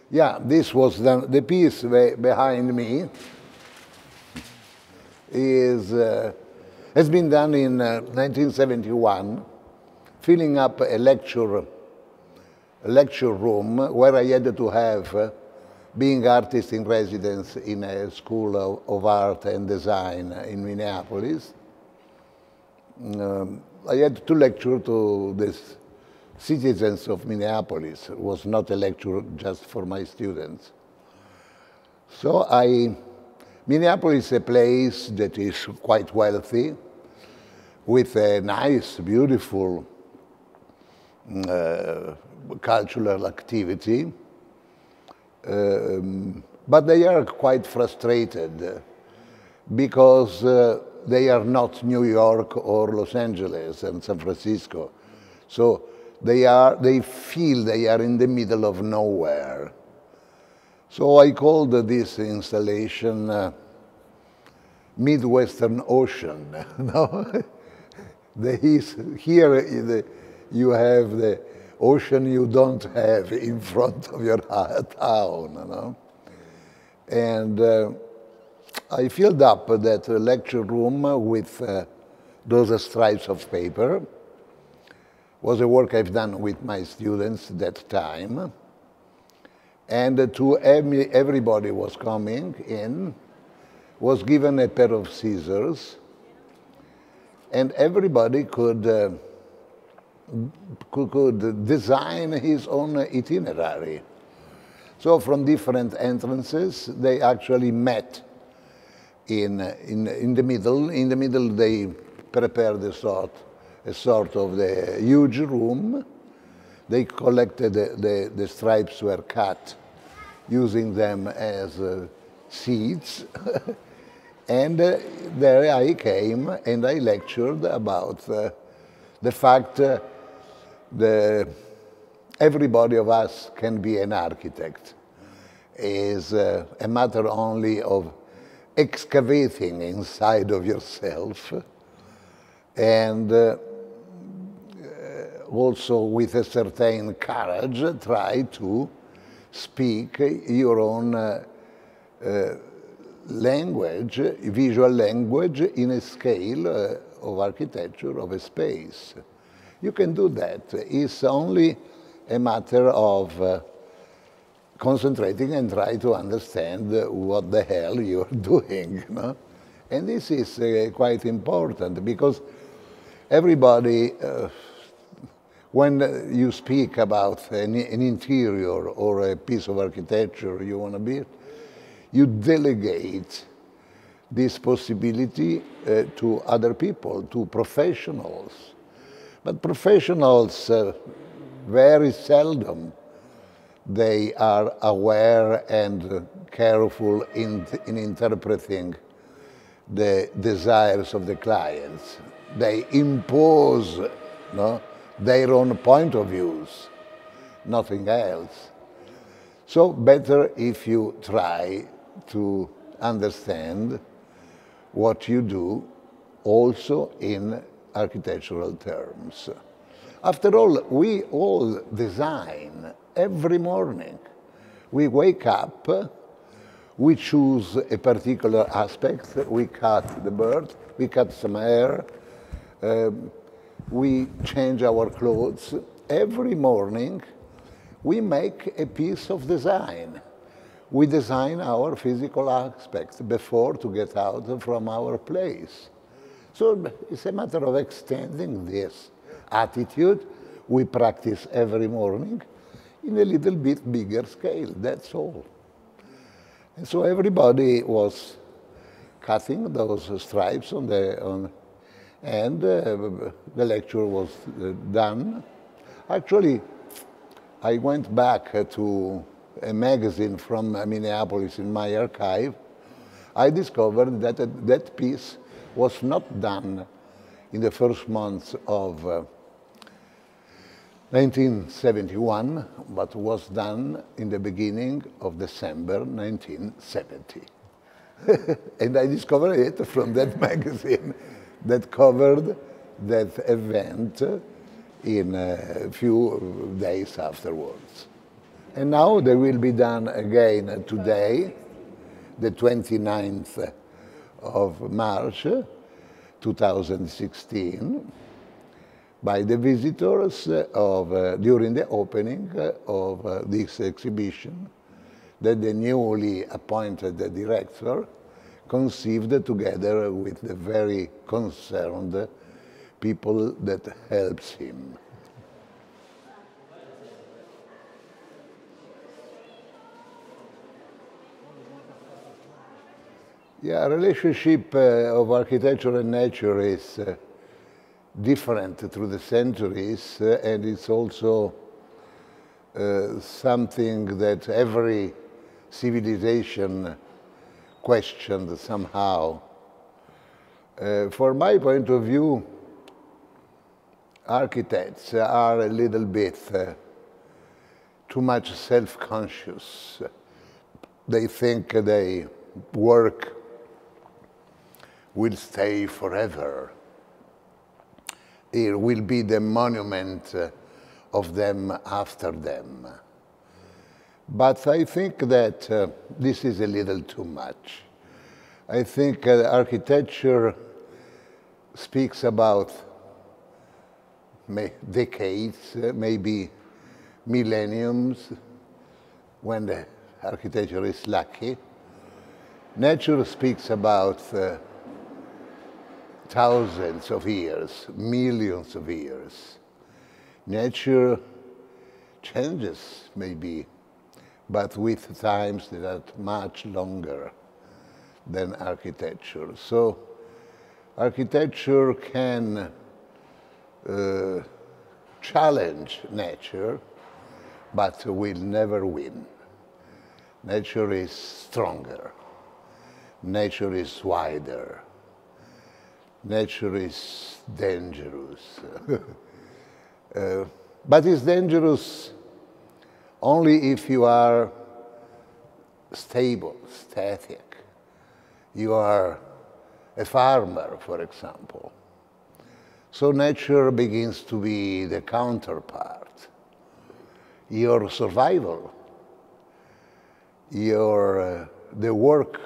Yeah, this was the piece behind me has been done in 1971, filling up a lecture room where I had to have, being artist in residence in a school of art and design in Minneapolis. I had to lecture to this citizens of Minneapolis. It was not a lecture just for my students. So Minneapolis is a place that is quite wealthy, with a nice, beautiful cultural activity, but they are quite frustrated because they are not New York or Los Angeles and San Francisco. So they feel they are in the middle of nowhere. So I called this installation Midwestern Ocean. No? Here you have the ocean you don't have in front of your town. You know? And I filled up that lecture room with those stripes of paper. Was a work I've done with my students that time. And to everybody was coming in, was given a pair of scissors, and everybody could design his own itinerary. So from different entrances, they actually met in the middle. In the middle, they prepared a sort of the huge room. They collected the stripes were cut, using them as seats. And there I came and I lectured about the fact that everybody of us can be an architect. Is a matter only of excavating inside of yourself, and also with a certain courage try to speak your own language, visual language, in a scale of architecture of a space. You can do that. It's only a matter of concentrating and try to understand what the hell you're doing. No? And this is quite important because everybody, when you speak about an interior or a piece of architecture you want to build, you delegate this possibility to other people, to professionals. But professionals, very seldom, they are aware and careful in interpreting the desires of the clients. They impose their own point of views, nothing else. So better if you try to understand what you do also in architectural terms. After all, we all design every morning. We wake up, we choose a particular aspect, we cut the bird, we cut some hair, we change our clothes. Every morning we make a piece of design. We design our physical aspects before to get out from our place. So it's a matter of extending this attitude we practice every morning in a little bit bigger scale, that's all. And so everybody was cutting those stripes and the lecture was done. Actually, I went back to a magazine from Minneapolis in my archive. I discovered that that piece was not done in the first months of 1971, but was done in the beginning of December 1970. And I discovered it from that magazine that covered that event in a few days afterwards. And now they will be done again today, the 29th of March 2016, by the visitors during the opening of this exhibition that the newly appointed director conceived together with the very concerned people that helps him. Yeah, relationship of architecture and nature is different through the centuries, and it's also something that every civilization questioned somehow. From my point of view, architects are a little bit too much self-conscious. They think their work will stay forever. It will be the monument of them after them. But I think that this is a little too much. I think architecture speaks about decades, maybe millenniums, when the architecture is lucky. Nature speaks about thousands of years, millions of years. Nature changes, maybe, but with times that are much longer than architecture. So architecture can challenge nature, but will never win. Nature is stronger. Nature is wider. Nature is dangerous. But it's dangerous only if you are stable, static. You are a farmer, for example. So nature begins to be the counterpart. Your survival, the work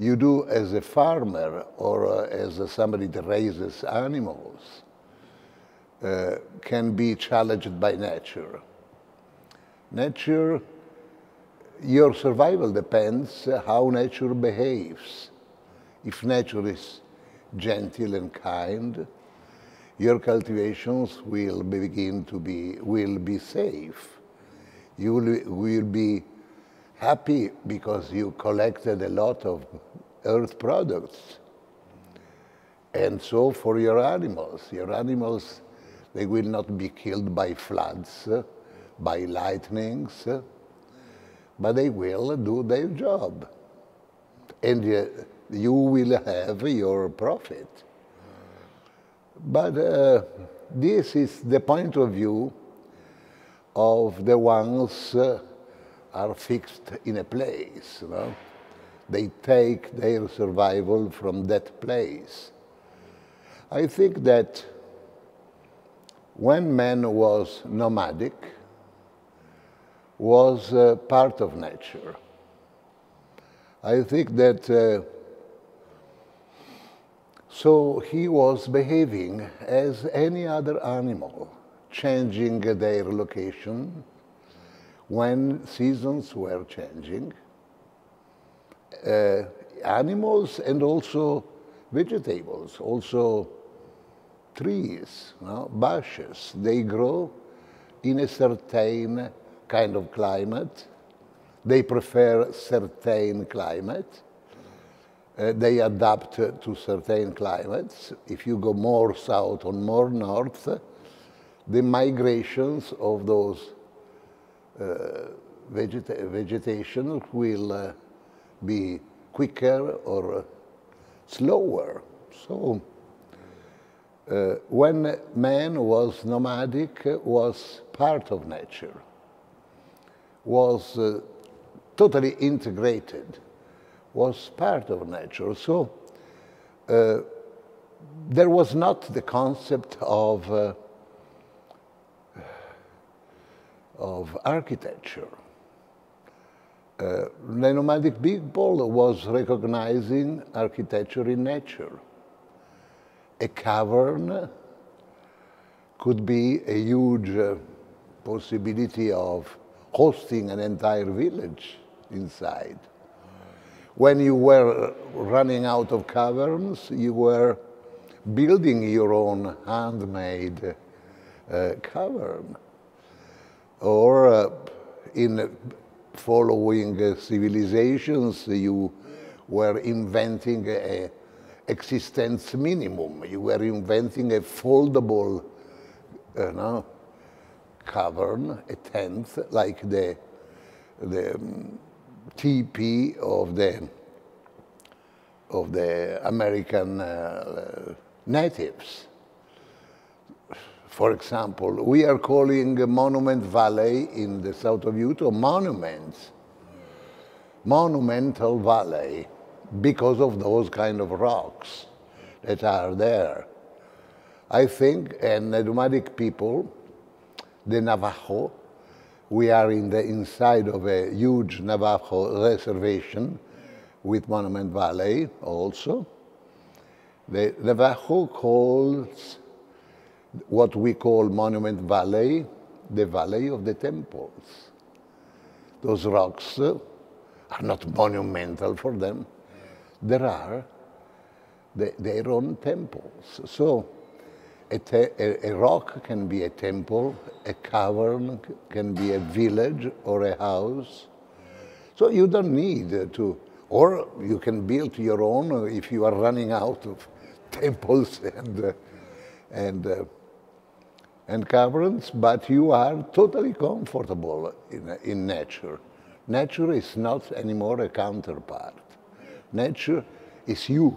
you do as a farmer or as somebody that raises animals can be challenged by nature. Nature, your survival depends how nature behaves. If nature is gentle and kind, your cultivations will be safe. You will be happy because you collected a lot of earth products. And so for your animals, they will not be killed by floods, by lightnings, but they will do their job. And you will have your profit. But this is the point of view of the ones are fixed in a place. You know? They take their survival from that place. I think that when man was nomadic, was part of nature. I think that so he was behaving as any other animal, changing their location when seasons were changing. Animals and also vegetables, also trees, bushes, they grow in a certain kind of climate. They prefer certain climate. They adapt to certain climates. If you go more south or more north, the migrations of those vegetation will be quicker or slower. So when man was nomadic, was part of nature, was totally integrated, was part of nature. So there was not the concept of of architecture. The nomadic people was recognizing architecture in nature. A cavern could be a huge possibility of hosting an entire village inside. When you were running out of caverns, you were building your own handmade cavern. Or in following civilizations, you were inventing an existence minimum. You were inventing a foldable cavern, a tent, like the teepee of the American natives. For example, we are calling Monument Valley in the south of Utah Monumental Valley, because of those kind of rocks that are there. I think, and the nomadic people, the Navajo, we are inside of a huge Navajo reservation with Monument Valley also. The Navajo calls what we call Monument Valley the Valley of the Temples. Those rocks are not monumental for them. There are their own temples. So a rock can be a temple, a cavern can be a village or a house. So you don't need to, or you can build your own if you are running out of temples and caverns, but you are totally comfortable in nature. Nature is not anymore a counterpart. Nature is you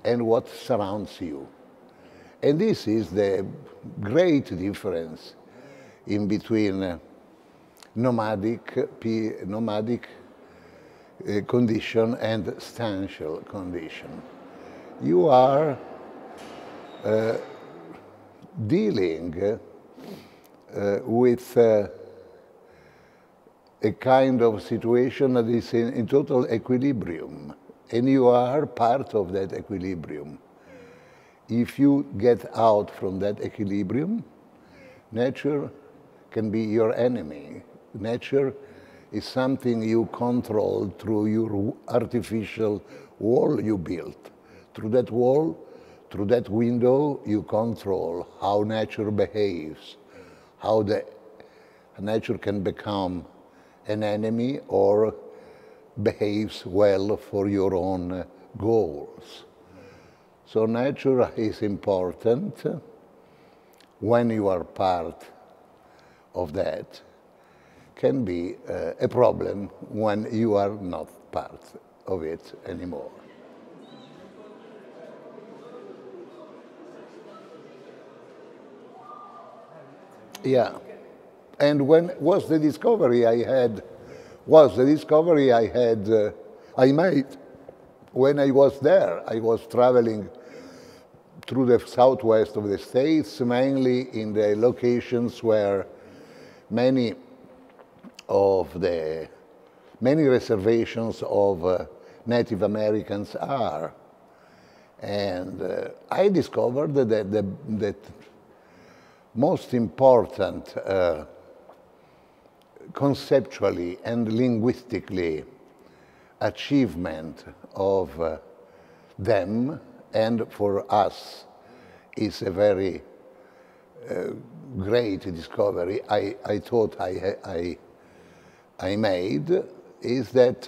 and what surrounds you. And this is the great difference in between nomadic condition and stantial condition. You are dealing with a kind of situation that is in total equilibrium, and you are part of that equilibrium. If you get out from that equilibrium, nature can be your enemy. Nature is something you control through your artificial wall you built. Through that wall, through that window, you control how nature behaves, how the nature can become an enemy or behaves well for your own goals. So nature is important when you are part of that. Can be a problem when you are not part of it anymore. Yeah, and when was the discovery I made when I was there. I was traveling through the southwest of the States, mainly in the locations where many reservations of Native Americans are. And I discovered that most important conceptually and linguistically achievement of them and for us is a very great discovery I thought I made, is that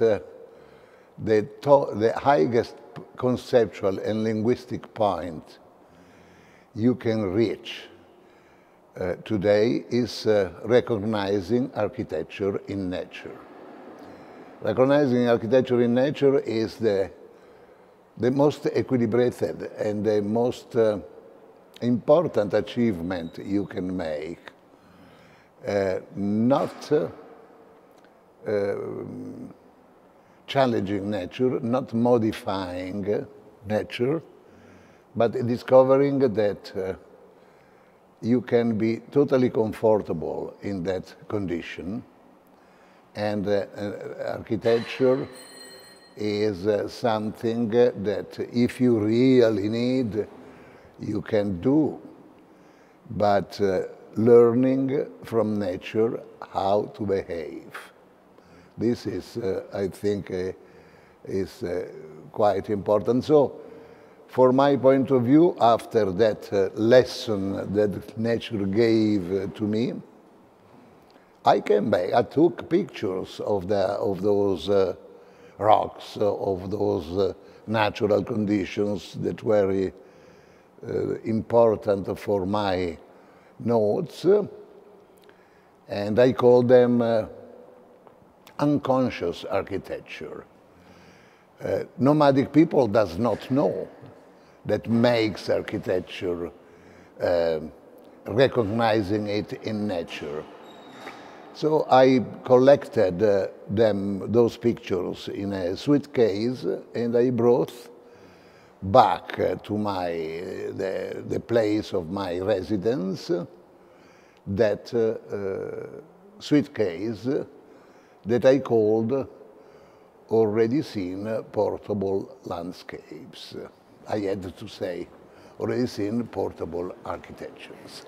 the highest conceptual and linguistic point you can reach today is recognizing architecture in nature. Recognizing architecture in nature is the most equilibrated and the most important achievement you can make. Not challenging nature, not modifying nature, but discovering that you can be totally comfortable in that condition, and architecture is something that if you really need, you can do, but learning from nature how to behave. This is, I think, is quite important. So, for my point of view, after that lesson that nature gave to me, I came back. I took pictures of those rocks, of those natural conditions that were important for my notes, and I call them unconscious architecture. Nomadic people does not know that makes architecture recognizing it in nature. So I collected those pictures in a suitcase, and I brought back to the place of my residence that suitcase that I called Already Seen Portable Landscapes. I had to say, already seen portable architectures.